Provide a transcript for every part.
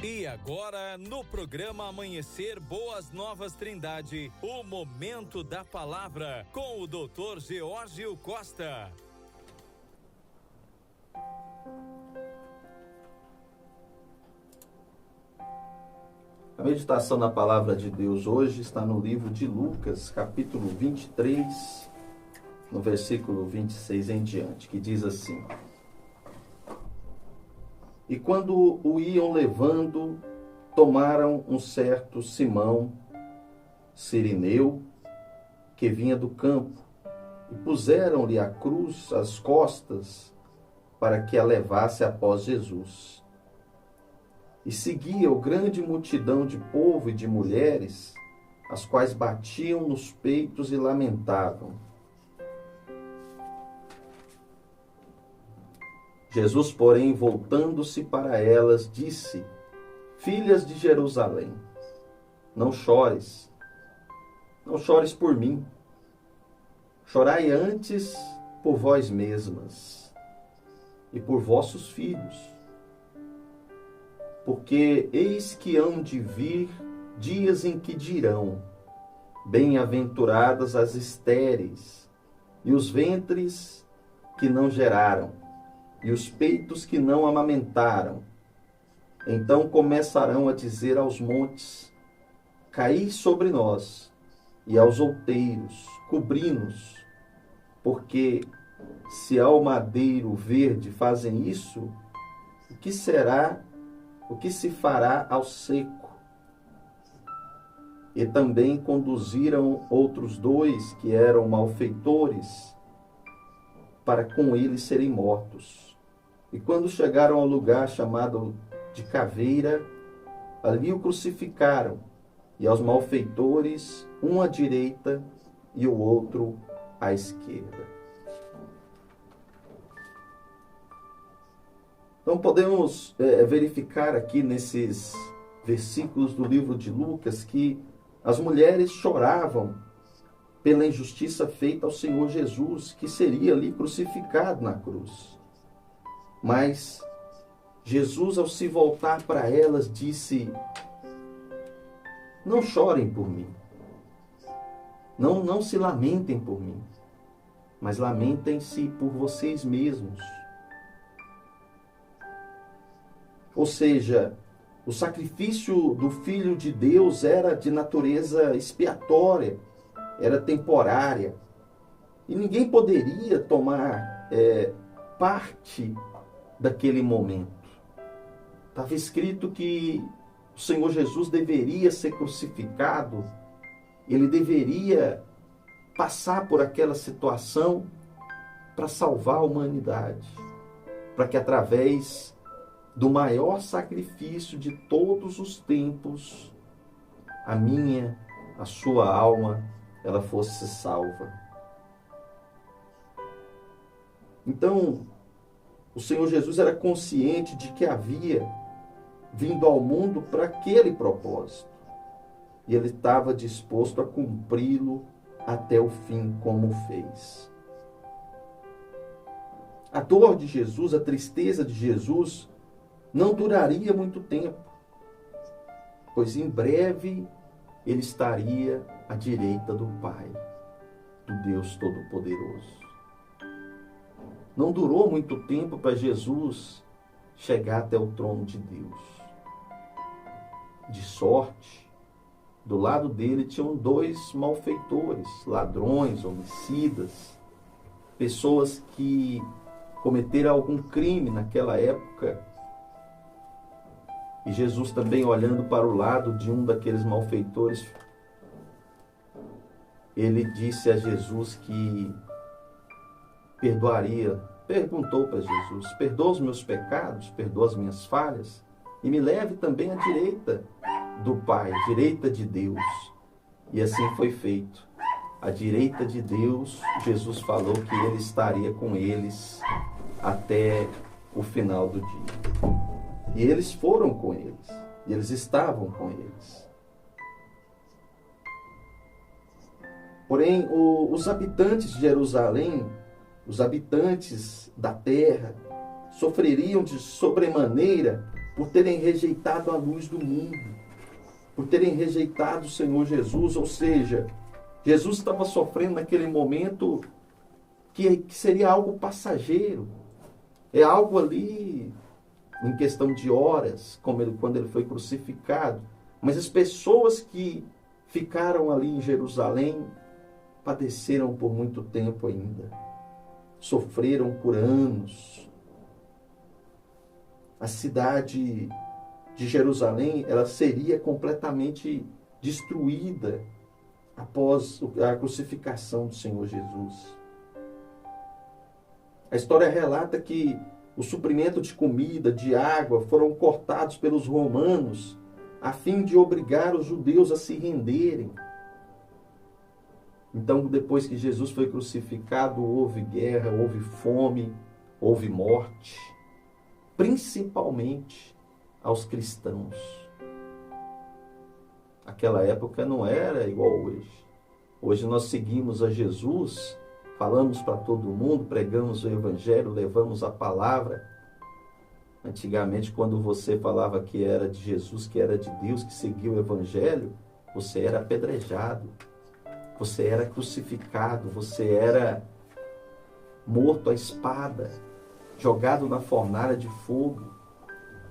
E agora, no programa Amanhecer Boas Novas Trindade, o Momento da Palavra, com o Dr. Geórgio Costa. A meditação na Palavra de Deus hoje está no livro de Lucas, capítulo 23, no versículo 26 em diante, que diz assim: E quando o iam levando, tomaram um certo Simão, sirineu, que vinha do campo, e puseram-lhe a cruz às costas, para que a levasse após Jesus. E seguia o grande multidão de povo e de mulheres, as quais batiam nos peitos e lamentavam. Jesus, porém, voltando-se para elas, disse: Filhas de Jerusalém, não chores por mim. Chorai antes por vós mesmas e por vossos filhos. Porque eis que hão de vir dias em que dirão: Bem-aventuradas as estéreis, e os ventres que não geraram, e os peitos que não amamentaram. Então começarão a dizer aos montes: Caí sobre nós, e aos outeiros: Cobri-nos. Porque se ao madeiro verde fazem isso, o que se fará ao seco? E também conduziram outros 2 que eram malfeitores, para com eles serem mortos. E quando chegaram ao lugar chamado de Caveira, ali o crucificaram, e aos malfeitores, um à direita e o outro à esquerda. Então podemos verificar aqui nesses versículos do livro de Lucas que as mulheres choravam pela injustiça feita ao Senhor Jesus, que seria ali crucificado na cruz. Mas Jesus, ao se voltar para elas, disse: Não chorem por mim. Não se lamentem por mim, mas lamentem-se por vocês mesmos. Ou seja, o sacrifício do Filho de Deus era de natureza expiatória, era temporária. E ninguém poderia tomar parte daquele momento. Estava escrito que o Senhor Jesus deveria ser crucificado, ele deveria passar por aquela situação para salvar a humanidade, para que através do maior sacrifício de todos os tempos, a sua alma, ela fosse salva. Então, o Senhor Jesus era consciente de que havia vindo ao mundo para aquele propósito. E ele estava disposto a cumpri-lo até o fim, como fez. A dor de Jesus, a tristeza de Jesus, não duraria muito tempo, pois em breve ele estaria à direita do Pai, do Deus Todo-Poderoso. Não durou muito tempo para Jesus chegar até o trono de Deus. De sorte, do lado dele tinham 2 malfeitores, ladrões, homicidas, pessoas que cometeram algum crime naquela época. E Jesus também, olhando para o lado de um daqueles malfeitores, ele disse a Jesus que perguntou para Jesus: perdoa os meus pecados, perdoa as minhas falhas, e me leve também à direita do Pai, à direita de Deus. E assim foi feito. À direita de Deus, Jesus falou que ele estaria com eles até o final do dia. E eles foram com eles. E eles estavam com eles. Porém, os habitantes de Jerusalém, os habitantes da terra, sofreriam de sobremaneira por terem rejeitado a luz do mundo, por terem rejeitado o Senhor Jesus. Ou seja, Jesus estava sofrendo naquele momento que seria algo passageiro. É algo ali em questão de horas, quando ele foi crucificado. Mas as pessoas que ficaram ali em Jerusalém padeceram por muito tempo ainda. Sofreram por anos. A cidade de Jerusalém, ela seria completamente destruída após a crucificação do Senhor Jesus. A história relata que o suprimento de comida, de água, foram cortados pelos romanos a fim de obrigar os judeus a se renderem. Então, depois que Jesus foi crucificado, houve guerra, houve fome, houve morte, principalmente aos cristãos. Aquela época não era igual hoje. Hoje nós seguimos a Jesus, falamos para todo mundo, pregamos o Evangelho, levamos a palavra. Antigamente, quando você falava que era de Jesus, que era de Deus, que seguia o Evangelho, você era apedrejado, você era crucificado, você era morto à espada, jogado na fornalha de fogo.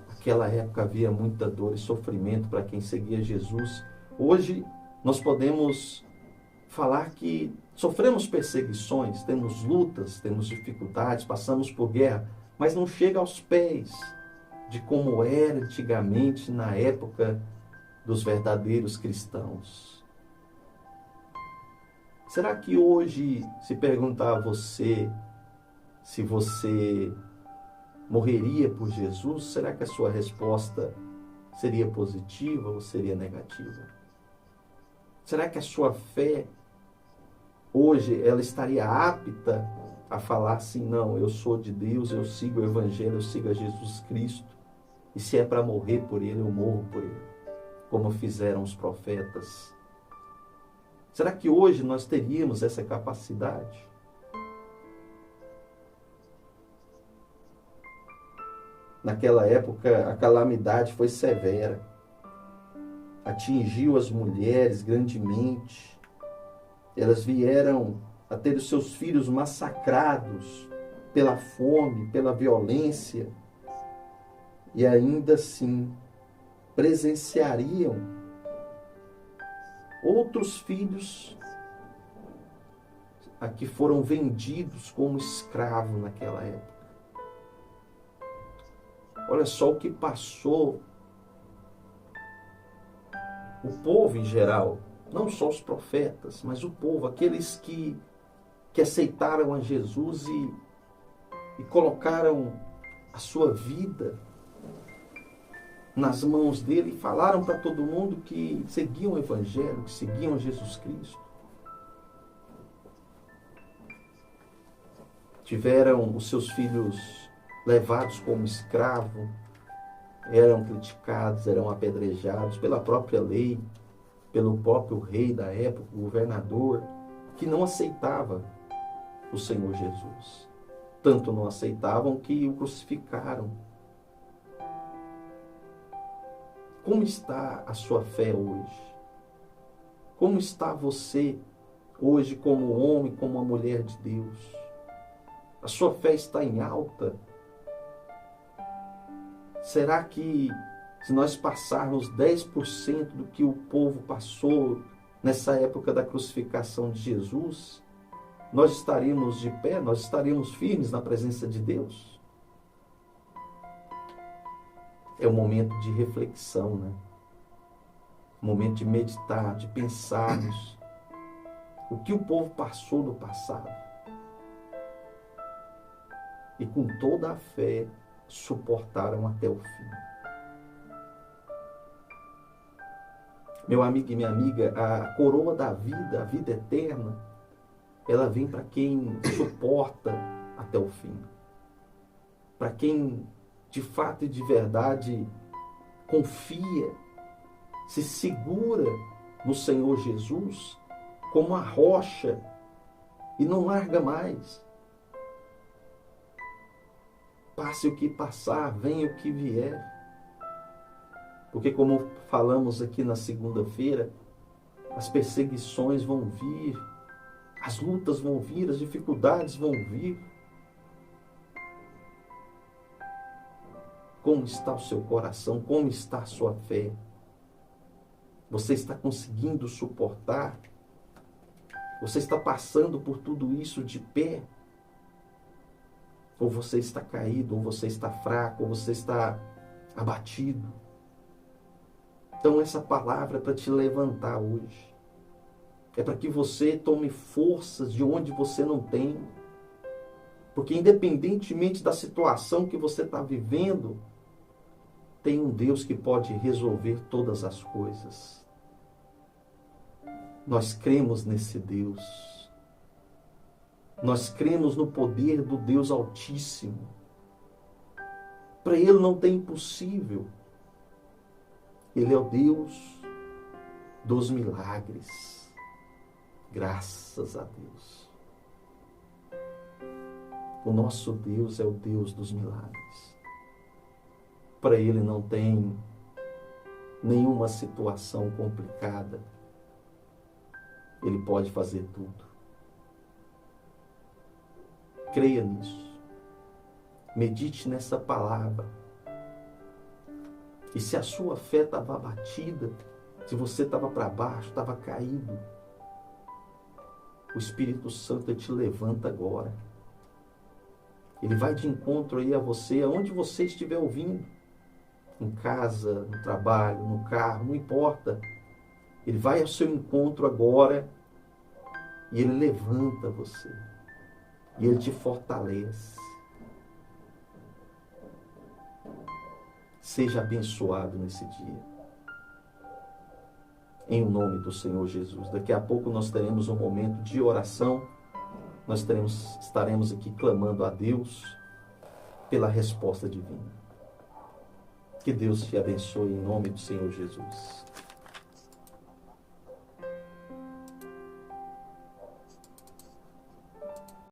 Naquela época havia muita dor e sofrimento para quem seguia Jesus. Hoje nós podemos falar que sofremos perseguições, temos lutas, temos dificuldades, passamos por guerra, mas não chega aos pés de como era antigamente na época dos verdadeiros cristãos. Será que hoje, se perguntar a você se você morreria por Jesus, será que a sua resposta seria positiva ou seria negativa? Será que a sua fé hoje ela estaria apta a falar assim, não, eu sou de Deus, eu sigo o Evangelho, eu sigo a Jesus Cristo, e se é para morrer por Ele, eu morro por Ele, como fizeram os profetas? Será que hoje nós teríamos essa capacidade? Naquela época, a calamidade foi severa, atingiu as mulheres grandemente, elas vieram a ter os seus filhos massacrados pela fome, pela violência, e ainda assim presenciariam outros filhos a que foram vendidos como escravos naquela época. Olha só o que passou o povo em geral, não só os profetas, mas o povo, aqueles que aceitaram a Jesus e colocaram a sua vida nas mãos dele e falaram para todo mundo que seguiam o Evangelho, que seguiam Jesus Cristo. Tiveram os seus filhos levados como escravo, eram criticados, eram apedrejados pela própria lei, pelo próprio rei da época, o governador, que não aceitava o Senhor Jesus. Tanto não aceitavam que o crucificaram. Como está a sua fé hoje? Como está você hoje como homem, como uma mulher de Deus? A sua fé está em alta? Será que se nós passarmos 10% do que o povo passou nessa época da crucificação de Jesus, nós estaríamos de pé, nós estaríamos firmes na presença de Deus? É um momento de reflexão, né? Um momento de meditar, de pensarmos o que o povo passou no passado. E com toda a fé suportaram até o fim. Meu amigo e minha amiga, a coroa da vida, a vida eterna, ela vem para quem suporta até o fim. Para quem de fato e de verdade confia, se segura no Senhor Jesus como a rocha e não larga mais. Passe o que passar, venha o que vier. Porque como falamos aqui na segunda-feira, as perseguições vão vir, as lutas vão vir, as dificuldades vão vir. Como está o seu coração? Como está a sua fé? Você está conseguindo suportar? Você está passando por tudo isso de pé? Ou você está caído, ou você está fraco, ou você está abatido? Então essa palavra é para te levantar hoje. É para que você tome forças de onde você não tem. Porque independentemente da situação que você está vivendo, tem um Deus que pode resolver todas as coisas. Nós cremos nesse Deus. Nós cremos no poder do Deus Altíssimo. Para Ele não tem impossível. Ele é o Deus dos milagres. Graças a Deus. O nosso Deus é o Deus dos milagres. Para Ele não tem nenhuma situação complicada. Ele pode fazer tudo. Creia nisso. Medite nessa palavra. E se a sua fé estava abatida, se você estava para baixo, estava caído, o Espírito Santo te levanta agora. Ele vai de encontro aí a você, aonde você estiver ouvindo. Em casa, no trabalho, no carro, não importa. Ele vai ao seu encontro agora e Ele levanta você. E Ele te fortalece. Seja abençoado nesse dia. Em nome do Senhor Jesus. Daqui a pouco nós teremos um momento de oração. Nós estaremos aqui clamando a Deus pela resposta divina. Que Deus te abençoe em nome do Senhor Jesus.